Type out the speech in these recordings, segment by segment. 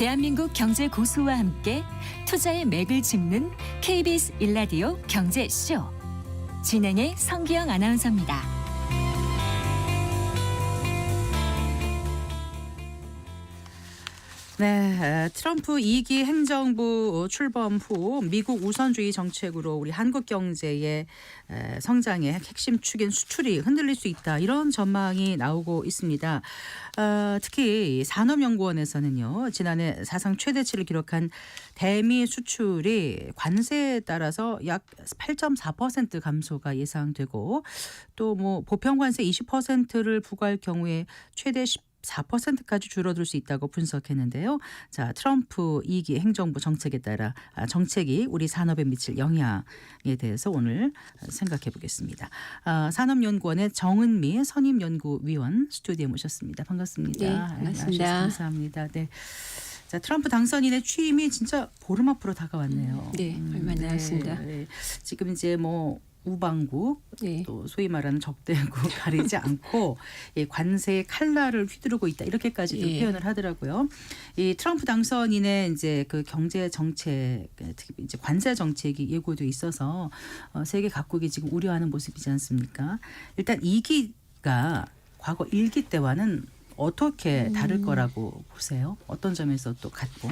대한민국 경제 고수와 함께 투자의 맥을 짚는 KBS 일라디오 경제쇼. 진행의 성기영 아나운서입니다. 네, 트럼프 2기 행정부 출범 후 미국 우선주의 정책으로 우리 한국 경제의 성장의 핵심 축인 수출이 흔들릴 수 있다. 이런 전망이 나오고 있습니다. 특히 산업연구원에서는요. 지난해 사상 최대치를 기록한 대미 수출이 관세에 따라서 약 8.4% 감소가 예상되고 또 뭐 보편관세 20%를 부과할 경우에 최대 4%까지 줄어들 수 있다고 분석했는데요. 자, 트럼프 2기 행정부 정책에 따라 정책이 우리 산업에 미칠 영향에 대해서 오늘 생각해 보겠습니다. 산업연구원의 정은미 선임연구위원 스튜디오에 모셨습니다. 반갑습니다. 네, 반갑습니다. 감사합니다. 네. 자, 트럼프 당선인의 취임이 진짜 보름 앞으로 다가왔네요. 네, 얼마 남았습니다. 네. 지금 이제 뭐 우방국 네. 또 소위 말하는 적대국 가리지 않고 이 관세의 칼날을 휘두르고 있다 이렇게까지도 예. 표현을 하더라고요. 이 트럼프 당선인의 이제 그 경제 정책, 특히 이제 관세 정책이 예고돼 있어서 세계 각국이 지금 우려하는 모습이지 않습니까? 일단 2기가 과거 1기 때와는 어떻게 다를 거라고 보세요? 어떤 점에서 또 같고?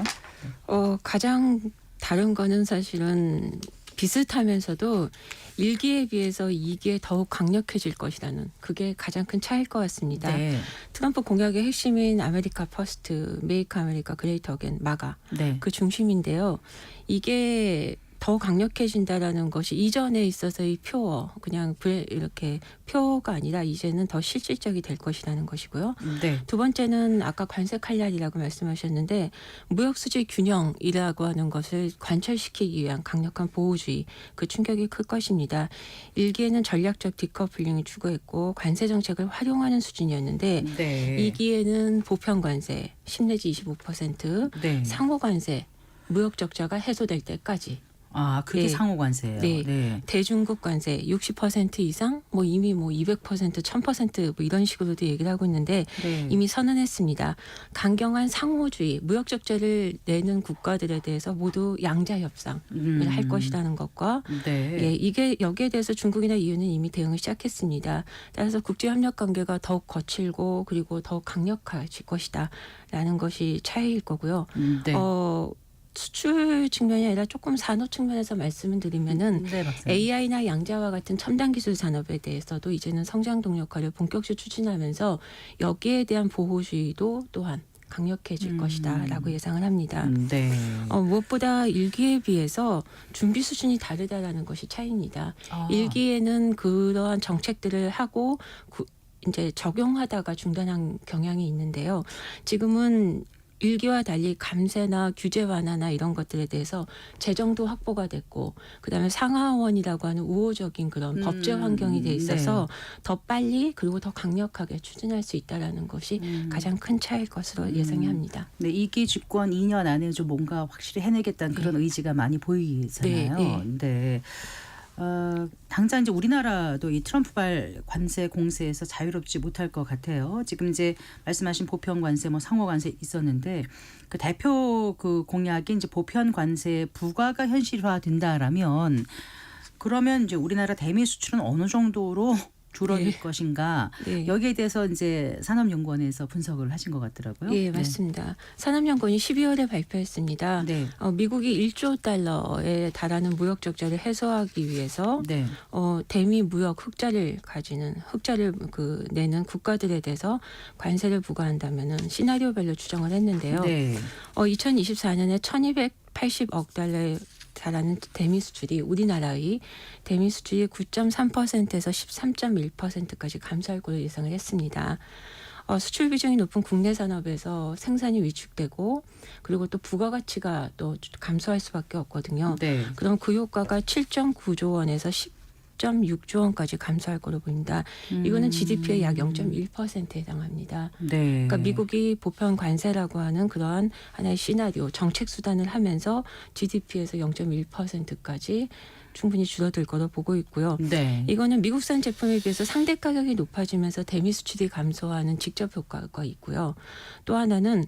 가장 다른 거는 사실은 비슷하면서도 1기에 비해서 2기에 더욱 강력해질 것이라는 그게 가장 큰 차이일 것 같습니다. 네. 트럼프 공약의 핵심인 아메리카 퍼스트, 메이크 아메리카 그레이트 어겐, 마가 네. 그 중심인데요. 이게 더 강력해진다라는 것이 이전에 있어서의 표어 그냥 이렇게 표가 아니라 이제는 더 실질적이 될 것이라는 것이고요. 네. 두 번째는 아까 관세 칼날이라고 말씀하셨는데 무역 수지 균형이라고 하는 것을 관철시키기 위한 강력한 보호주의 그 충격이 클 것입니다. 1기에는 전략적 디커플링을 추구했고 관세 정책을 활용하는 수준이었는데 네. 2기에는 보편 관세 10 내지 25% 네. 상호 관세 무역 적자가 해소될 때까지 그게 네. 상호 관세예요. 네. 대중국 관세 60% 이상 뭐 이미 뭐 200% 1000% 뭐 이런 식으로도 얘기를 하고 있는데 네. 이미 선언했습니다. 강경한 상호주의 무역 적자를 내는 국가들에 대해서 모두 양자 협상을 할 것이라는 것과 네. 예, 이게 여기에 대해서 중국이나 EU는 이미 대응을 시작했습니다. 따라서 국제 협력 관계가 더욱 거칠고 그리고 더욱 강력해질 것이다라는 것이 차이일 거고요. 네. 수출 측면이 아니라 조금 산업 측면에서 말씀을 드리면은 네, 박사님. AI나 양자와 같은 첨단 기술 산업에 대해서도 이제는 성장 동력화를 본격적으로 추진하면서 여기에 대한 보호주의도 또한 강력해질 것이다라고 예상을 합니다. 네. 무엇보다 1기에 비해서 준비 수준이 다르다라는 것이 차이입니다. 1기에는 그러한 정책들을 하고 이제 적용하다가 중단한 경향이 있는데요. 지금은 1기와 달리 감세나 규제 완화나 이런 것들에 대해서 재정도 확보가 됐고 그다음에 상하원이라고 하는 우호적인 그런 법제 환경이 돼 있어서 더 빨리 그리고 더 강력하게 추진할 수 있다라는 것이 가장 큰 차이일 것으로 예상이 합니다. 네, 2기 집권 2년 안에 좀 뭔가 확실히 해내겠다는 그런 의지가 많이 보이잖아요. 네. 당장 이제 우리나라도 이 트럼프발 관세 공세에서 자유롭지 못할 것 같아요. 지금 이제 말씀하신 보편 관세, 뭐 상호 관세 있었는데 그 대표 그 공약이 이제 보편 관세 부과가 현실화된다라면 그러면 이제 우리나라 대미 수출은 어느 정도로 줄어들 것인가 여기에 대해서 이제 산업연구원에서 분석을 하신 것 같더라고요. 예, 맞습니다. 산업연구원이 12월에 발표했습니다. 네. 미국이 1조 달러에 달하는 무역 적자를 해소하기 위해서 네. 대미 무역 흑자를 내는 국가들에 대해서 관세를 부과한다면은 시나리오별로 추정을 했는데요. 네. 2024년에 1,280억 달러에 달하는 대미 수출이 우리나라의 대미 수출이 9.3%에서 13.1%까지 감소할 것으로 예상을 했습니다. 수출 비중이 높은 국내 산업에서 생산이 위축되고 그리고 또 부가가치가 또 감소할 수밖에 없거든요. 네. 그럼 그 효과가 7.9조 원에서 10.6조 원까지 감소할 거로 보입니다. 이거는 GDP의 약 0.1%에 해당합니다. 네. 그러니까 미국이 보편 관세라고 하는 그러한 하나의 시나리오, 정책 수단을 하면서 GDP에서 0.1%까지 충분히 줄어들 거로 보고 있고요. 네. 이거는 미국산 제품에 비해서 상대 가격이 높아지면서 대미 수출이 감소하는 직접 효과가 있고요. 또 하나는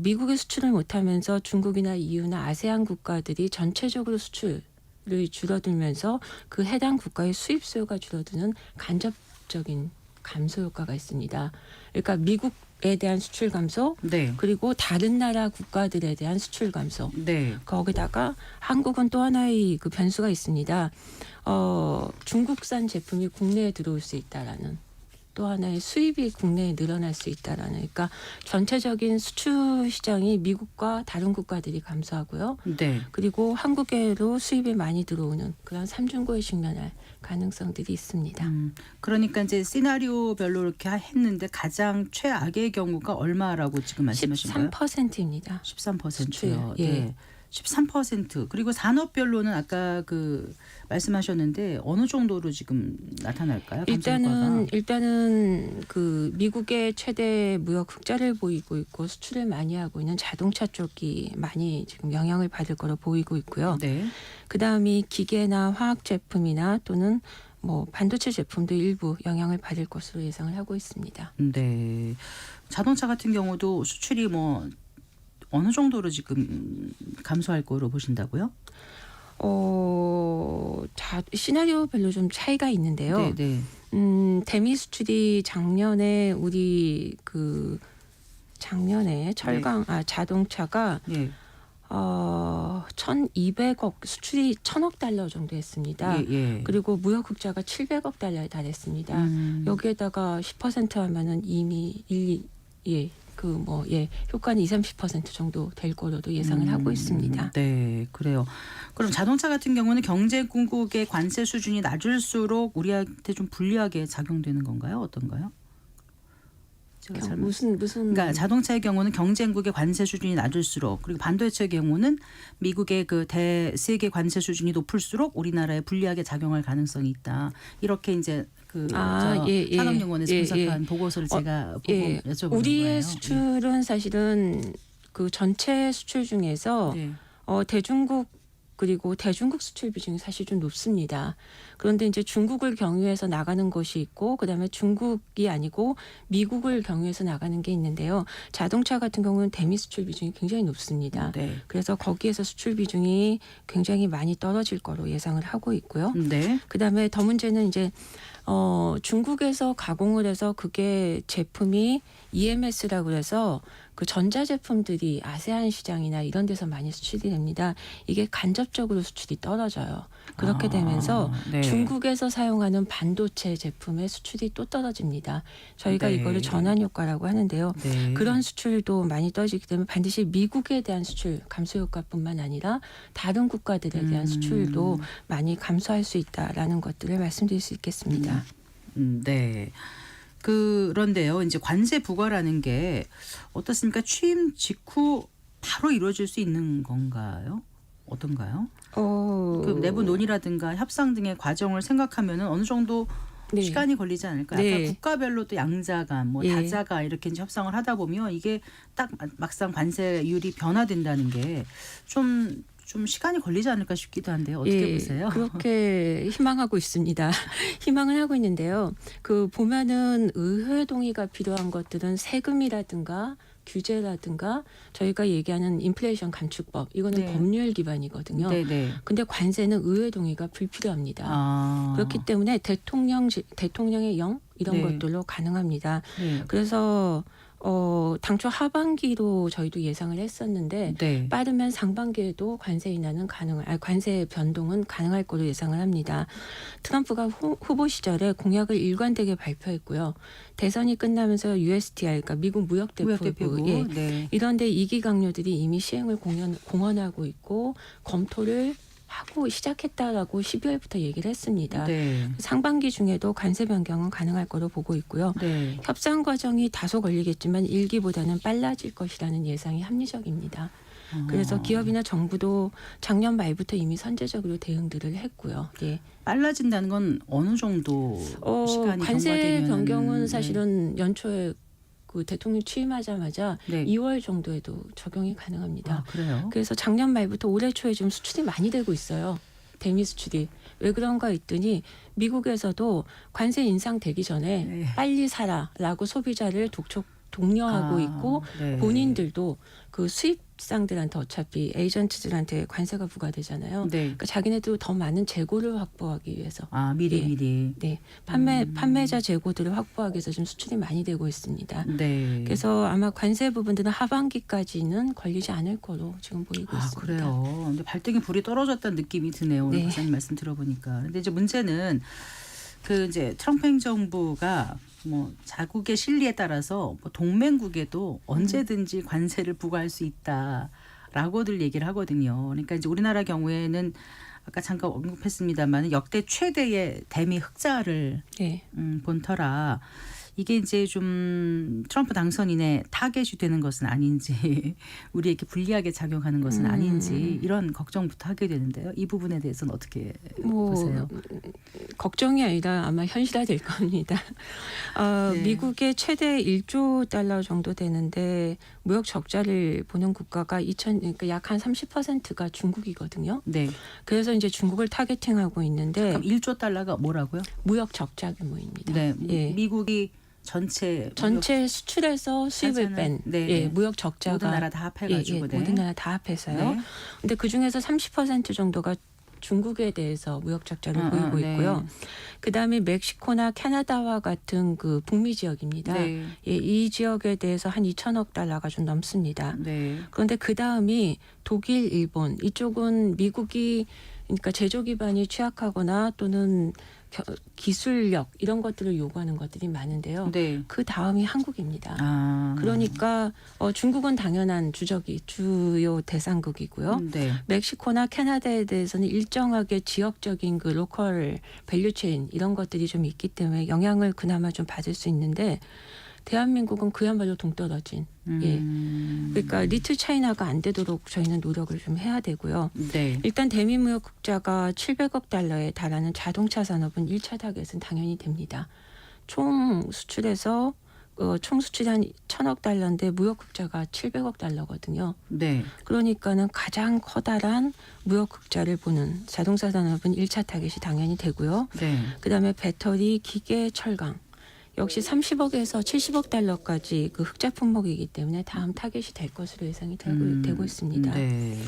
미국에 수출을 못하면서 중국이나 EU나 아세안 국가들이 전체적으로 수출이 줄어들면서 그 해당 국가의 수입 수요가 줄어드는 간접적인 감소 효과가 있습니다. 그러니까 미국에 대한 수출 감소, 네. 그리고 다른 나라 국가들에 대한 수출 감소. 네. 거기다가 한국은 또 하나의 그 변수가 있습니다. 중국산 제품이 국내에 들어올 수 있다라는 또 하나의 수입이 국내에 늘어날 수 있다라는, 그러니까 전체적인 수출 시장이 미국과 다른 국가들이 감소하고요. 네. 그리고 한국에로 수입이 많이 들어오는 그런 삼중고에 직면할 가능성들이 있습니다. 그러니까 이제 시나리오별로 이렇게 했는데 가장 최악의 경우가 얼마라고 지금 말씀하신 거예요? 13%입니다. 13%요. 수출, 예. 네. 13%. 그리고 산업별로는 아까 그 말씀하셨는데 어느 정도로 지금 나타날까요? 일단은 그 미국의 최대 무역 흑자를 보이고 있고 수출을 많이 하고 있는 자동차 쪽이 많이 지금 영향을 받을 거로 보이고 있고요. 네. 그다음이 기계나 화학 제품이나 또는 뭐 반도체 제품도 일부 영향을 받을 것으로 예상을 하고 있습니다. 네. 자동차 같은 경우도 수출이 뭐 어느 정도로 지금 감소할 거로 보신다고요? 시나리오별로 좀 차이가 있는데요. 네, 네. 대미 수출이 작년에 우리 그 작년에 자동차가 네. 1,200억 수출이 1,000억 달러 정도 했습니다. 예, 예. 그리고 무역 흑자가 700억 달러에 달했습니다. 여기에다가 10% 하면은 이미 효과는 20-30% 정도 될 거로도 예상을 하고 있습니다. 네, 그래요. 그럼 자동차 같은 경우는 경쟁국의 관세 수준이 낮을수록 우리한테 좀 불리하게 작용되는 건가요? 어떤가요? 무슨 그러니까 자동차의 경우는 경쟁국의 관세 수준이 낮을수록, 그리고 반도체의 경우는 미국의 그 대세계 관세 수준이 높을수록 우리나라에 불리하게 작용할 가능성이 있다. 이렇게 이제 산업연구원에서 분석한 보고서를 제가 보고 여쭤보는 우리의 거예요. 수출은 사실은 그 전체 수출 중에서 네. 대중국 그리고 대중국 수출 비중이 사실 좀 높습니다. 그런데 이제 중국을 경유해서 나가는 것이 있고, 그다음에 중국이 아니고 미국을 경유해서 나가는 게 있는데요. 자동차 같은 경우는 대미 수출 비중이 굉장히 높습니다. 네. 그래서 거기에서 수출 비중이 굉장히 많이 떨어질 거로 예상을 하고 있고요. 네. 그다음에 더 문제는 이제 중국에서 가공을 해서 그게 제품이 EMS라고 해서 그 전자제품들이 아세안 시장이나 이런 데서 많이 수출이 됩니다. 이게 간접적으로 수출이 떨어져요. 그렇게 되면서 네. 중국에서 사용하는 반도체 제품의 수출이 또 떨어집니다. 저희가 네. 이거를 전환 효과라고 하는데요. 네. 그런 수출도 많이 떨어지기 때문에 반드시 미국에 대한 수출 감소 효과뿐만 아니라 다른 국가들에 대한 수출도 많이 감소할 수 있다라는 것들을 말씀드릴 수 있겠습니다. 네. 그런데요, 이제 관세 부과라는 게 어떻습니까? 취임 직후 바로 이루어질 수 있는 건가요? 어떤가요? 그 내부 논의라든가 협상 등의 과정을 생각하면은 어느 정도 네. 시간이 걸리지 않을까요? 네. 아까 국가별로 또 양자간, 뭐 예. 다자간 이렇게 이제 협상을 하다 보면 이게 딱 막상 관세율이 변화된다는 게 좀 시간이 걸리지 않을까 싶기도 한데요. 어떻게 보세요? 그렇게 희망하고 있습니다. 희망을 하고 있는데요. 그 보면은 의회 동의가 필요한 것들은 세금이라든가 규제라든가 저희가 얘기하는 인플레이션 감축법, 이거는 네. 법률 기반이거든요. 네네. 근데 관세는 의회 동의가 불필요합니다. 그렇기 때문에 대통령의 영 이런 네. 것들로 가능합니다. 네. 그래서 당초 하반기로 저희도 예상을 했었는데 네. 빠르면 상반기에도 관세 변동은 가능할 거로 예상을 합니다. 트럼프가 후보 시절에 공약을 일관되게 발표했고요. 대선이 끝나면서 USTR, 그러니까 미국 무역대표부, 네. 이런데 이기 강요들이 이미 시행을 공언하고 있고 검토를 하고 시작했다라고 12월부터 얘기를 했습니다. 네. 상반기 중에도 관세 변경은 가능할 거로 보고 있고요. 네. 협상 과정이 다소 걸리겠지만 일기보다는 빨라질 것이라는 예상이 합리적입니다. 그래서 기업이나 정부도 작년 말부터 이미 선제적으로 대응들을 했고요. 예. 빨라진다는 건 어느 정도 시간이 관세 경과되면은, 변경은 네. 사실은 연초에 그 대통령 취임하자마자 네. 2월 정도에도 적용이 가능합니다. 그래요? 그래서 작년 말부터 올해 초에 좀 수출이 많이 되고 있어요. 대미 수출이. 왜 그런가 했더니 미국에서도 관세 인상되기 전에 네. 빨리 사라라고 소비자를 독려하고 있고 네. 본인들도 그 수입상들한테 어차피 에이전트들한테 관세가 부과되잖아요. 네. 그러니까 자기네도 더 많은 재고를 확보하기 위해서 미리 예. 미리. 네, 판매자 재고들을 확보하기 위해서 좀 수출이 많이 되고 있습니다. 네. 그래서 아마 관세 부분들은 하반기까지는 걸리지 않을 거로 지금 보이고 있습니다. 그래요. 근데 발등에 불이 떨어졌다는 느낌이 드네요. 오늘 네. 박사님 말씀 들어보니까. 근데 이제 문제는 그 이제 트럼프 행정부가 뭐 자국의 실리에 따라서 뭐 동맹국에도 언제든지 관세를 부과할 수 있다라고들 얘기를 하거든요. 그러니까 이제 우리나라 경우에는 아까 잠깐 언급했습니다만 역대 최대의 대미 흑자를 네. 본 터라 이게 이제 좀 트럼프 당선인의 타겟이 되는 것은 아닌지 우리에게 불리하게 작용하는 것은 아닌지 이런 걱정부터 하게 되는데요. 이 부분에 대해서는 어떻게 보세요? 걱정이 아니라 아마 현실화될 겁니다. 네. 미국의 최대 1조 달러 정도 되는데 무역 적자를 보는 국가가 그러니까 약 한 30%가 중국이거든요. 네. 그래서 이제 중국을 타겟팅하고 있는데 그럼 1조 달러가 뭐라고요? 무역 적자 규모입니다. 네. 예. 미국이 전체 수출에서 수입을 뺀 네. 예, 무역 적자가 모든 나라 다 합해가지고 네. 모든 나라 다 합해서요. 네. 근데 그 중에서 30% 정도가 중국에 대해서 무역 적자를 보이고 네. 있고요. 그다음에 멕시코나 캐나다와 같은 그 북미 지역입니다. 네. 예, 이 지역에 대해서 한 2천억 달러가 좀 넘습니다. 네. 그런데 그 다음이 독일, 일본 이쪽은 미국이 그러니까 제조 기반이 취약하거나 또는 기술력 이런 것들을 요구하는 것들이 많은데요. 네. 그 다음이 한국입니다. 그러니까 그러니까 중국은 당연한 주요 대상국이고요. 네. 멕시코나 캐나다에 대해서는 일정하게 지역적인 그 로컬 밸류체인 이런 것들이 좀 있기 때문에 영향을 그나마 좀 받을 수 있는데 대한민국은 그야말로 동떨어진. 예. 그러니까 리틀 차이나가 안 되도록 저희는 노력을 좀 해야 되고요. 네. 일단 대미 무역 흑자가 700억 달러에 달하는 자동차 산업은 1차 타겟은 당연히 됩니다. 총 수출에서 총 수출이 한 1,000억 달러인데 무역 흑자가 700억 달러거든요. 네. 그러니까는 가장 커다란 무역 흑자를 보는 자동차 산업은 1차 타겟이 당연히 되고요. 네. 그다음에 배터리, 기계, 철강. 역시 30억에서 70억 달러까지 그 흑자 품목이기 때문에 다음 타겟이 될 것으로 예상이 되고 있습니다. 네.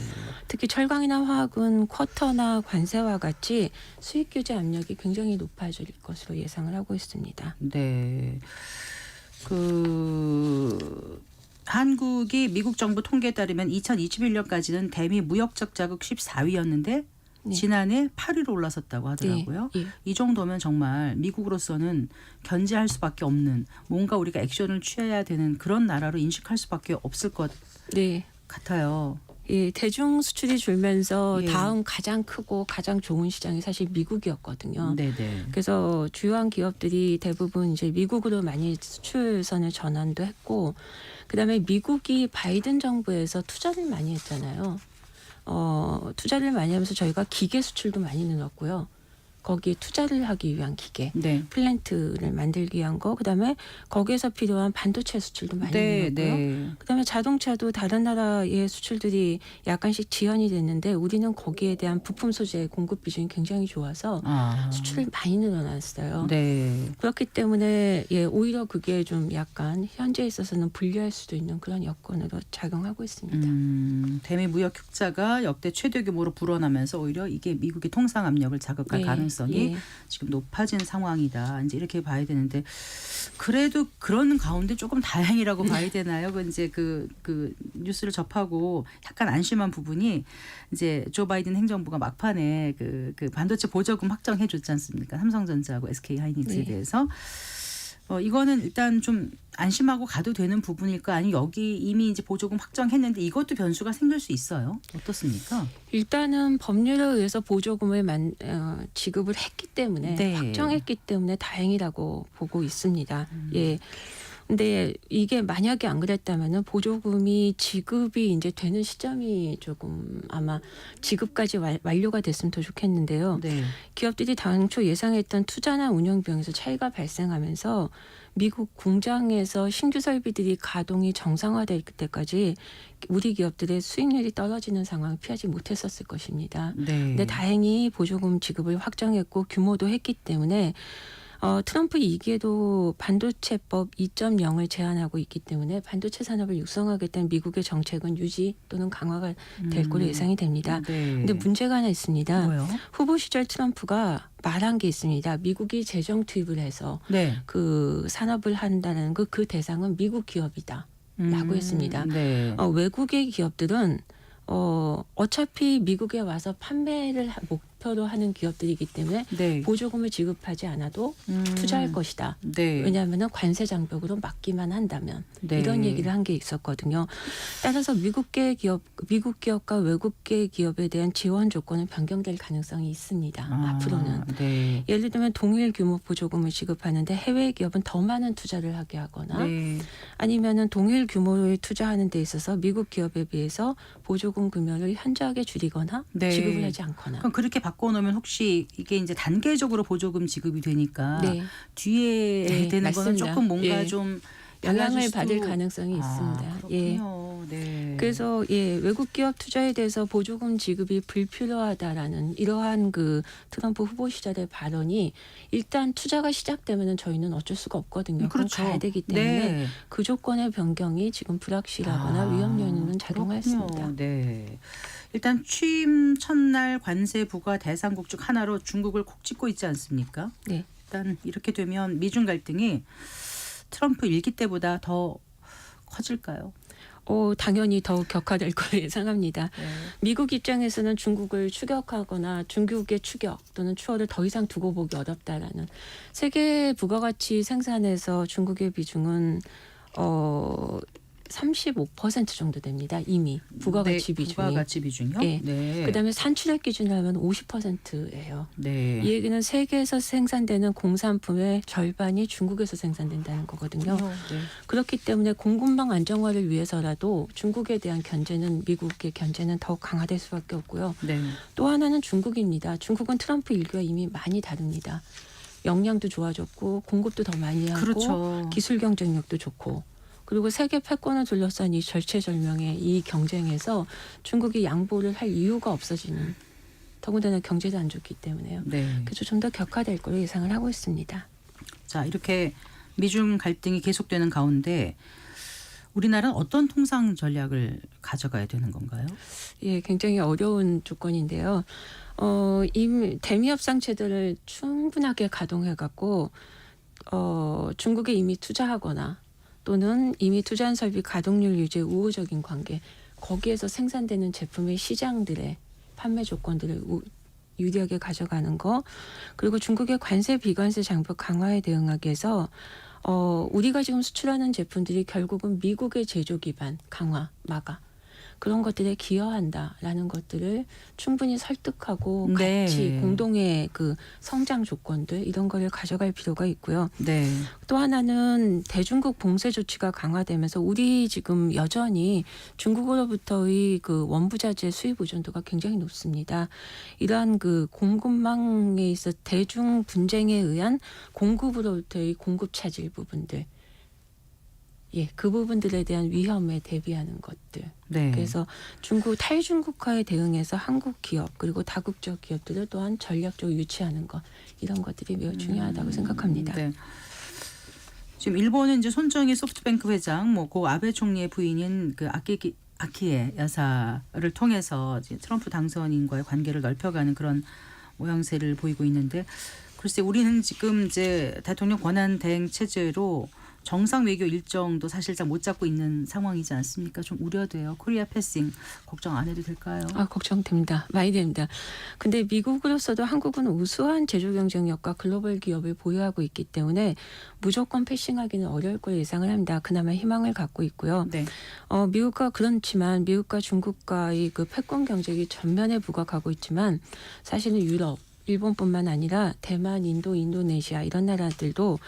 특히 철강이나 화학은 쿼터나 관세와 같이 수익 규제 압력이 굉장히 높아질 것으로 예상을 하고 있습니다. 네. 한국이 미국 정부 통계에 따르면 2021년까지는 대미 무역적 자국 14위였는데 네. 지난해 8위로 올라섰다고 하더라고요. 예. 이 정도면 정말 미국으로서는 견제할 수밖에 없는 뭔가 우리가 액션을 취해야 되는 그런 나라로 인식할 수밖에 없을 것 네. 같아요. 예, 대중 수출이 줄면서 예. 다음 가장 크고 가장 좋은 시장이 사실 미국이었거든요. 네네. 그래서 주요한 기업들이 대부분 이제 미국으로 많이 수출선을 전환도 했고, 그다음에 미국이 바이든 정부에서 투자를 많이 했잖아요. 투자를 많이 하면서 저희가 기계 수출도 많이 늘었고요. 거기에 투자를 하기 위한 기계, 네. 플랜트를 만들기 위한 거, 그다음에 거기에서 필요한 반도체 수출도 많이 네, 늘었고요. 네. 그다음에 자동차도 다른 나라의 수출들이 약간씩 지연이 됐는데 우리는 거기에 대한 부품 소재 공급 비중이 굉장히 좋아서 수출이 많이 늘어났어요. 네. 그렇기 때문에 오히려 그게 좀 약간 현재에 있어서는 불리할 수도 있는 그런 여건으로 작용하고 있습니다. 대미 무역 흑자가 역대 최대 규모로 불어나면서 오히려 이게 미국의 통상 압력을 자극할 예, 가능성이 예. 지금 높아진 상황이다. 이제 이렇게 봐야 되는데 그래도 그런 가운데 조금 다행이라고 봐야 되나요? 이제 그 뉴스를 접하고 약간 안심한 부분이 이제 조 바이든 행정부가 막판에 그 반도체 보조금 확정해 줬지 않습니까? 삼성전자하고 SK 하이닉스에 네. 대해서. 이거는 일단 좀 안심하고 가도 되는 부분일까? 아니면 여기 이미 이제 보조금 확정했는데 이것도 변수가 생길 수 있어요. 어떻습니까? 일단은 법률에 의해서 보조금을 지급을 했기 때문에 네. 확정했기 때문에 다행이라고 보고 있습니다. 예. 근데 이게 만약에 안 그랬다면은 보조금이 지급이 이제 되는 시점이 조금 아마 지급까지 완료가 됐으면 더 좋겠는데요. 네. 기업들이 당초 예상했던 투자나 운영 비용에서 차이가 발생하면서 미국 공장에서 신규 설비들이 가동이 정상화될 때까지 우리 기업들의 수익률이 떨어지는 상황을 피하지 못했었을 것입니다. 네. 근데 다행히 보조금 지급을 확정했고 규모도 했기 때문에 트럼프 2기에도 반도체법 2.0을 제안하고 있기 때문에 반도체 산업을 육성하겠다는 미국의 정책은 유지 또는 강화가 될 거로 예상이 됩니다. 네. 근데 문제가 하나 있습니다. 뭐요? 후보 시절 트럼프가 말한 게 있습니다. 미국이 재정 투입을 해서 네. 그 산업을 한다는 그 대상은 미국 기업이다. 라고 했습니다. 네. 외국의 기업들은 어차피 미국에 와서 판매를 목표로 하는 기업들이기 때문에 네. 보조금을 지급하지 않아도 투자할 것이다. 네. 왜냐하면 관세 장벽으로 막기만 한다면 네. 이런 얘기를 한 게 있었거든요. 따라서 미국계 기업과 외국계 기업에 대한 지원 조건은 변경될 가능성이 있습니다. 앞으로는. 네. 예를 들면 동일 규모 보조금을 지급하는데 해외 기업은 더 많은 투자를 하게 하거나 네. 아니면은 동일 규모를 투자하는 데 있어서 미국 기업에 비해서 보조금 금액을 현저하게 줄이거나 네. 지급을 하지 않거나. 그럼 그렇게 바꿔놓으면 혹시 이게 이제 단계적으로 보조금 지급이 되니까 네. 뒤에 네, 되는 거는 맞습니다. 조금 뭔가 예. 좀 영향을 달라질 받을 수도- 가능성이 있습니다. 예. 그렇군요. 네. 그래서 외국 기업 투자에 대해서 보조금 지급이 불필요하다라는 이러한 그 트럼프 후보 시절의 발언이 일단 투자가 시작되면은 저희는 어쩔 수가 없거든요. 그럼 그렇죠. 가야 되기 때문에 네. 그 조건의 변경이 지금 불확실하거나 위험 요인은 작용했습니다. 그렇군요. 네. 일단 취임 첫날 관세 부과 대상국 중 하나로 중국을 콕 찍고 있지 않습니까? 네. 일단 이렇게 되면 미중 갈등이 트럼프 1기 때보다 더 커질까요? 당연히 더욱 격화될 거로 예상합니다. 네. 미국 입장에서는 중국을 추격하거나 중국의 추격 또는 추월을 더 이상 두고 보기 어렵다라는 세계 부가가치 생산에서 중국의 비중은 35% 정도 됩니다. 이미 부가가치 네, 비중이. 부가가치 비중이요? 예. 네. 그다음에 산출액 기준으로 하면 50%예요. 네. 이 얘기는 세계에서 생산되는 공산품의 절반이 중국에서 생산된다는 거거든요. 네. 그렇기 때문에 공급망 안정화를 위해서라도 중국에 대한 견제는 미국의 견제는 더욱 강화될 수밖에 없고요. 네. 또 하나는 중국입니다. 중국은 트럼프 일기와 이미 많이 다릅니다. 역량도 좋아졌고 공급도 더 많이 하고 그렇죠. 기술 경쟁력도 좋고 그리고 세계 패권을 둘러싼 이 절체절명의 이 경쟁에서 중국이 양보를 할 이유가 없어지는 더군다나 경제도 안 좋기 때문에요. 네. 그래서 좀 더 격화될 거로 예상을 하고 있습니다. 자, 이렇게 미중 갈등이 계속되는 가운데 우리나라는 어떤 통상 전략을 가져가야 되는 건가요? 예, 굉장히 어려운 조건인데요. 이 대미협상 체제를 충분하게 가동해 갖고 중국에 이미 투자하거나 또는 이미 투자한 설비 가동률 유지의 우호적인 관계 거기에서 생산되는 제품의 시장들의 판매 조건들을 유리하게 가져가는 거 그리고 중국의 관세 비관세 장벽 강화에 대응하기 위해서 우리가 지금 수출하는 제품들이 결국은 미국의 제조 기반 강화 마가 그런 것들에 기여한다라는 것들을 충분히 설득하고 네. 같이 공동의 그 성장 조건들 이런 거를 가져갈 필요가 있고요. 네. 또 하나는 대중국 봉쇄 조치가 강화되면서 우리 지금 여전히 중국으로부터의 그 원부자재 수입 의존도가 굉장히 높습니다. 이러한 그 공급망에 있어 대중 분쟁에 의한 공급으로부터의 공급 차질 부분들 그 부분들에 대한 위험에 대비하는 것들. 네. 그래서 중국 탈중국화에 대응해서 한국 기업 그리고 다국적 기업들을 또한 전략적으로 유치하는 것 이런 것들이 매우 중요하다고 생각합니다. 네. 지금 일본은 이제 손정희 소프트뱅크 회장, 고 아베 총리의 부인인 그 아키에 여사를 통해서 이제 트럼프 당선인과의 관계를 넓혀가는 그런 모양새를 보이고 있는데, 글쎄 우리는 지금 이제 대통령 권한 대행 체제로 정상 외교 일정도 사실상 못 잡고 있는 상황이지 않습니까? 좀 우려돼요. 코리아 패싱 걱정 안 해도 될까요? 걱정됩니다. 많이 됩니다. 근데 미국으로서도 한국은 우수한 제조 경쟁력과 글로벌 기업을 보유하고 있기 때문에 무조건 패싱하기는 어려울 걸 예상을 합니다. 그나마 희망을 갖고 있고요. 네. 미국과 그렇지만 미국과 중국과의 그 패권 경쟁이 전면에 부각하고 있지만 사실은 유럽 일본뿐만 아니라 대만, 인도, 인도네시아 이런 나라들도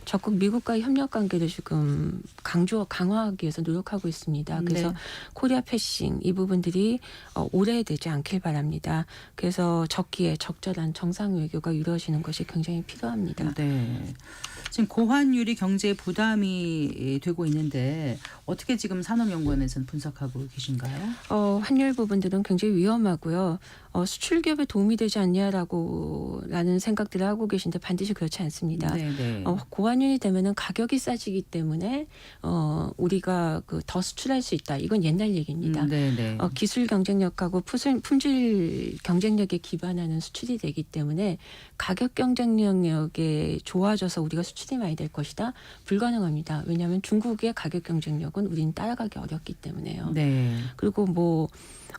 적극 미국과의 협력 관계를 지금 강화하기 위해서 노력하고 있습니다. 그래서 네. 코리아 패싱 이 부분들이 오래되지 않길 바랍니다. 그래서 적기에 적절한 정상 외교가 이루어지는 것이 굉장히 필요합니다. 네. 지금 고환율이 경제에 부담이 되고 있는데 어떻게 지금 산업연구원에서는 분석하고 계신가요? 환율 부분들은 굉장히 위험하고요. 수출 기업에 도움이 되지 않냐라는 생각들을 하고 계신데 반드시 그렇지 않습니다. 네. 고환율이 되면은 가격이 싸지기 때문에 우리가 더 수출할 수 있다. 이건 옛날 얘기입니다. 네. 기술 경쟁력하고 품질 경쟁력에 기반하는 수출이 되기 때문에 가격 경쟁력에 좋아져서 우리가 수출이 많이 될 것이다. 불가능합니다. 왜냐하면 중국의 가격 경쟁력은 우리는 따라가기 어렵기 때문에요. 네. 그리고 뭐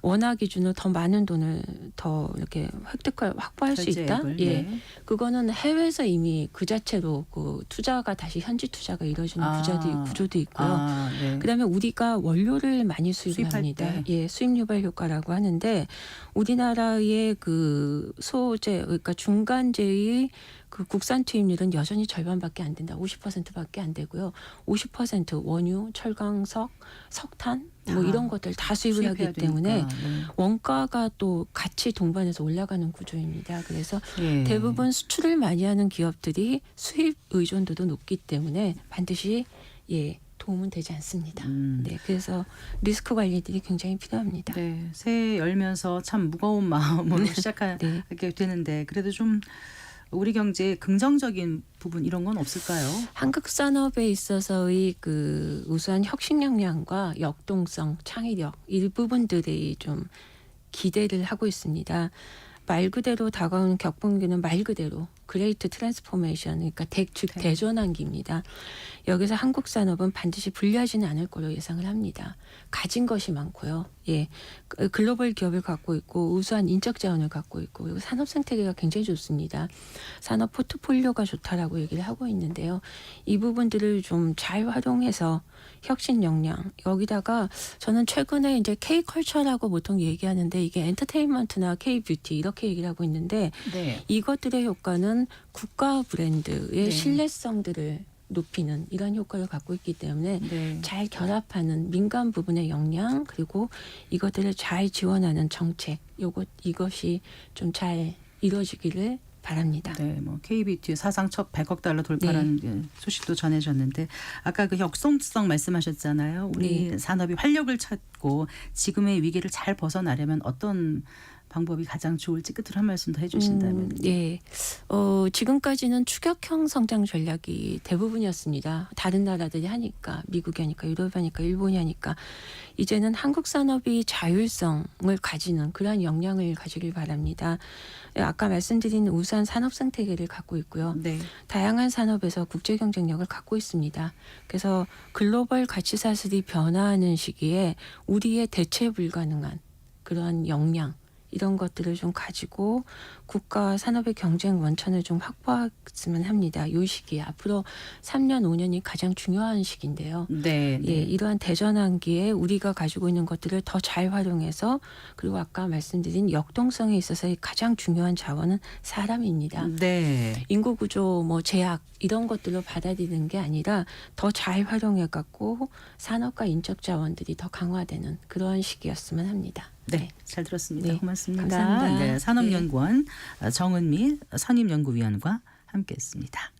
원화 기준으로 더 많은 돈을 더 이렇게 확보할 수 있다. 결제액을, 예, 네. 그거는 해외에서 이미 그 자체로 그 투자가 다시 현지 투자가 이루어지는 구조도 있고요. 네. 그다음에 우리가 원료를 많이 수입할 수입합니다. 때. 예, 수입 유발 효과라고 하는데 우리나라의 그 소재 그러니까 중간재의 그 국산 투입률은 여전히 절반밖에 안 된다. 50%밖에 안 되고요. 50% 원유, 철강석, 석탄 뭐 이런 것들 다 수입을 하기 수입해야 때문에 되니까. 네. 원가가 또 같이 동반해서 올라가는 구조입니다. 그래서 예. 대부분 수출을 많이 하는 기업들이 수입 의존도도 높기 때문에 반드시 도움은 되지 않습니다. 네, 그래서 리스크 관리들이 굉장히 필요합니다. 네, 새해 열면서 참 무거운 마음으로 시작하게 네. 되는데 그래도 좀 우리 경제에 긍정적인 부분 이런 건 없을까요? 한국 산업에 있어서의 그 우수한 혁신 역량과 역동성, 창의력 이 부분들이 좀 기대를 하고 있습니다. 말 그대로 다가오는 격분기는 말 그대로 그레이트 트랜스포메이션 그러니까 즉 대전환기입니다. 여기서 한국 산업은 반드시 불리하지는 않을 거로 예상을 합니다. 가진 것이 많고요. 예, 글로벌 기업을 갖고 있고 우수한 인적 자원을 갖고 있고 그리고 산업 생태계가 굉장히 좋습니다. 산업 포트폴리오가 좋다라고 얘기를 하고 있는데요. 이 부분들을 좀 잘 활용해서 혁신 역량 여기다가 저는 최근에 이제 K컬처라고 보통 얘기하는데 이게 엔터테인먼트나 K뷰티 이렇게 얘기를 하고 있는데 네. 이것들의 효과는 국가 브랜드의 네. 신뢰성들을 높이는 이런 효과를 갖고 있기 때문에 네. 잘 결합하는 민간 부분의 역량 그리고 이것들을 잘 지원하는 정책 이것이 좀 잘 이루어지기를 바랍니다. 네, 뭐 KBT 사상 첫 100억 달러 돌파라는 소식도 전해졌는데 아까 그 역동성 말씀하셨잖아요. 우리 산업이 활력을 찾고 지금의 위기를 잘 벗어나려면 어떤 방법이 가장 좋을지 끝으로 한 말씀 더 해주신다면. 네. 지금까지는 추격형 성장 전략이 대부분이었습니다. 다른 나라들이 하니까 미국이 하니까 유럽이 하니까 일본이 하니까 이제는 한국 산업이 자율성을 가지는 그러한 역량을 가지길 바랍니다. 아까 말씀드린 우수한 산업 생태계를 갖고 있고요. 네. 다양한 산업에서 국제 경쟁력을 갖고 있습니다. 그래서 글로벌 가치 사슬이 변화하는 시기에 우리의 대체 불가능한 그러한 역량 이런 것들을 좀 가지고 국가 산업의 경쟁 원천을 좀 확보했으면 합니다. 이 시기에 앞으로 3년, 5년이 가장 중요한 시기인데요. 네. 예, 이러한 대전환기에 우리가 가지고 있는 것들을 더 잘 활용해서 그리고 아까 말씀드린 역동성에 있어서의 가장 중요한 자원은 사람입니다. 네. 인구 구조, 뭐 제약 이런 것들로 받아들이는 게 아니라 더 잘 활용해 갖고 산업과 인적 자원들이 더 강화되는 그러한 시기였으면 합니다. 네, 잘 들었습니다. 네, 고맙습니다. 감사합니다. 네, 산업연구원 정은미 선임연구위원과 함께했습니다.